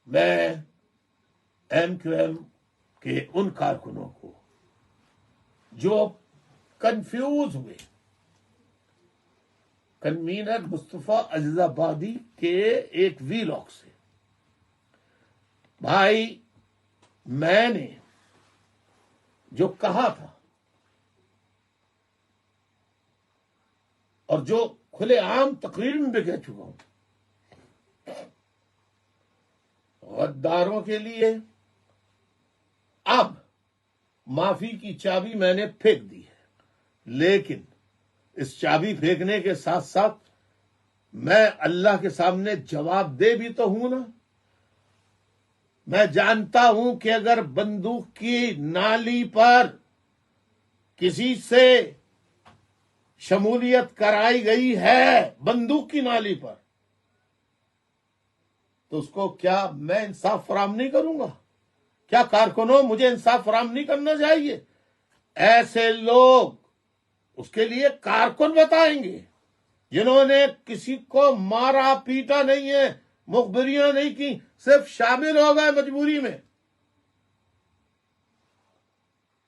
میں M Q M کے ان کارکنوں کو جو کنفیوز ہوئے کنوینر مصطفیٰ عزیز آبادی کے ایک ویلاگ سے، بھائی میں نے جو کہا تھا اور جو کھلے عام تقریر میں بھی کہہ چکا ہوں، غداروں کے لیے اب معافی کی چابی میں نے پھینک دی ہے، لیکن اس چابی پھینکنے کے ساتھ ساتھ میں اللہ کے سامنے جواب دہ بھی تو ہوں نا۔ میں جانتا ہوں کہ اگر بندوق کی نالی پر کسی سے شمولیت کرائی گئی ہے، بندوق کی نالی پر، تو اس کو کیا میں انصاف فراہم نہیں کروں گا؟ کیا کارکنوں مجھے انصاف فراہم نہیں کرنا چاہیے؟ ایسے لوگ اس کے لیے کارکن بتائیں گے جنہوں نے کسی کو مارا پیٹا نہیں ہے، مخبریاں نہیں کی، صرف شامل ہو گئے مجبوری میں،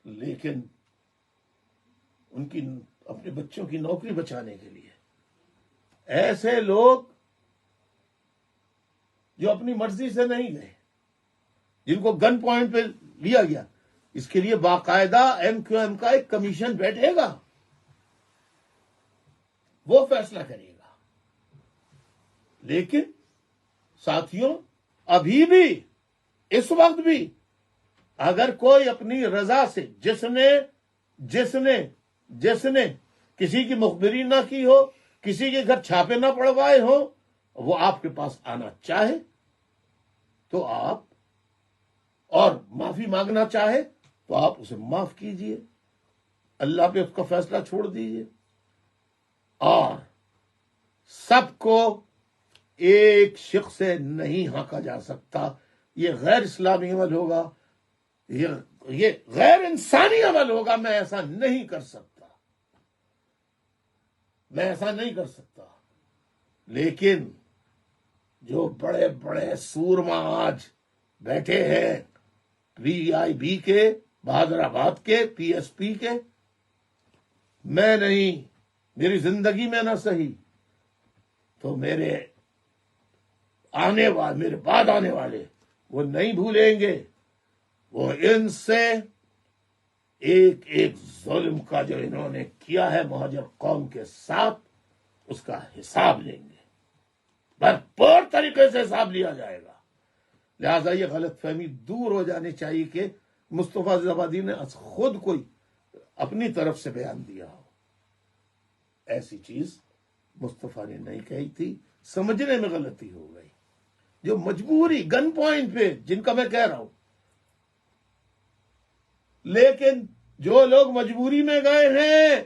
لیکن ان کی اپنے بچوں کی نوکری بچانے کے لیے ایسے لوگ جو اپنی مرضی سے نہیں گئے، جن کو گن پوائنٹ پہ لیا گیا، اس کے لیے باقاعدہ ایم کیو ایم کا ایک کمیشن بیٹھے گا، وہ فیصلہ کرے گا۔ لیکن ساتھیوں، ابھی بھی اس وقت بھی اگر کوئی اپنی رضا سے جس نے کسی کی مخبری نہ کی ہو، کسی کے گھر چھاپے نہ پڑوائے ہو، وہ آپ کے پاس آنا چاہے تو آپ، اور معافی مانگنا چاہے تو آپ اسے معاف کیجئے، اللہ پہ اس کا فیصلہ چھوڑ دیجئے، اور سب کو ایک شخص سے نہیں ہانکا جا سکتا۔ یہ غیر اسلامی عمل ہوگا، یہ غیر انسانی عمل ہوگا۔ میں ایسا نہیں کر سکتا، میں ایسا نہیں کر سکتا۔ لیکن جو بڑے بڑے سورما آج بیٹھے ہیں، پی آئی بی کے، بہادر آباد کے، پی ایس پی کے، میں نہیں، میری زندگی میں نہ صحیح تو میرے بعد آنے والے وہ نہیں بھولیں گے۔ وہ ان سے ایک ایک ظلم کا جو انہوں نے کیا ہے مہاجر قوم کے ساتھ، اس کا حساب لیں گے، بھرپور طریقے سے حساب لیا جائے گا۔ لہذا یہ غلط فہمی دور ہو جانی چاہیے کہ مصطفیٰ عزیز آبادی نے خود کوئی اپنی طرف سے بیان دیا ہو۔ ایسی چیز مصطفیٰ نے نہیں کہی تھی، سمجھنے میں غلطی ہو گئی۔ جو مجبوری گن پوائنٹ پہ، جن کا میں کہہ رہا ہوں، لیکن جو لوگ مجبوری میں گئے ہیں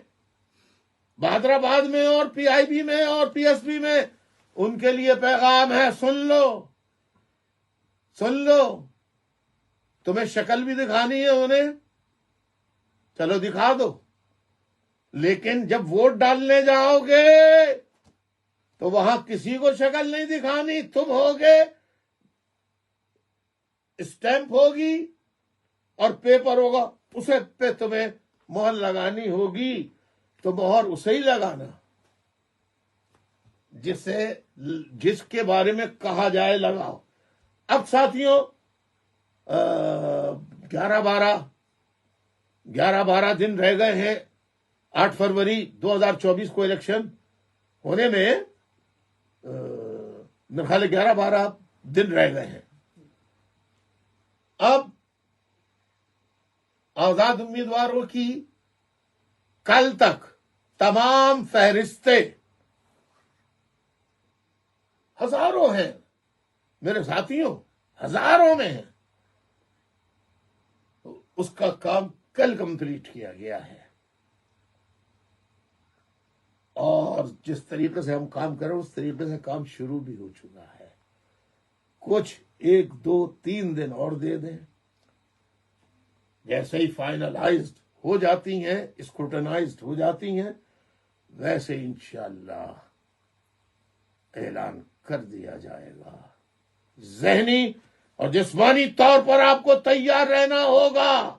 بہادر آباد میں اور پی آئی بی میں اور پی ایس پی میں، ان کے لیے پیغام ہے، سن لو، تمہیں شکل بھی دکھانی ہے انہیں، چلو دکھا دو، لیکن جب ووٹ ڈالنے جاؤ گے تو وہاں کسی کو شکل نہیں دکھانی، تم ہوگے، اسٹیمپ ہوگی اور پیپر ہوگا، اسے پہ تمہیں مہر لگانی ہوگی، تو مہر اسے ہی لگانا جس کے بارے میں کہا جائے لگاؤ۔ اب ساتھیوں، 11-12 دن رہ گئے ہیں 8 فروری 2024 کو الیکشن ہونے میں، میرے خیال 11-12 دن رہ گئے ہیں۔ اب آزاد امیدواروں کی کل تک تمام فہرستیں ہزاروں ہیں، میرے ساتھیوں، ہزاروں میں ہیں، اس کا کام کل کمپلیٹ کیا گیا ہے، اور جس طریقے سے ہم کام کر رہے ہیں اس طریقے سے کام شروع بھی ہو چکا ہے۔ کچھ 1 2 3 دن اور دے دیں، جیسے ہی فائنلائزڈ ہو جاتی ہیں، اسکروٹنائزڈ ہو جاتی ہیں، ویسے انشاءاللہ اعلان کر دیا جائے گا۔ ذہنی اور جسمانی طور پر آپ کو تیار رہنا ہوگا.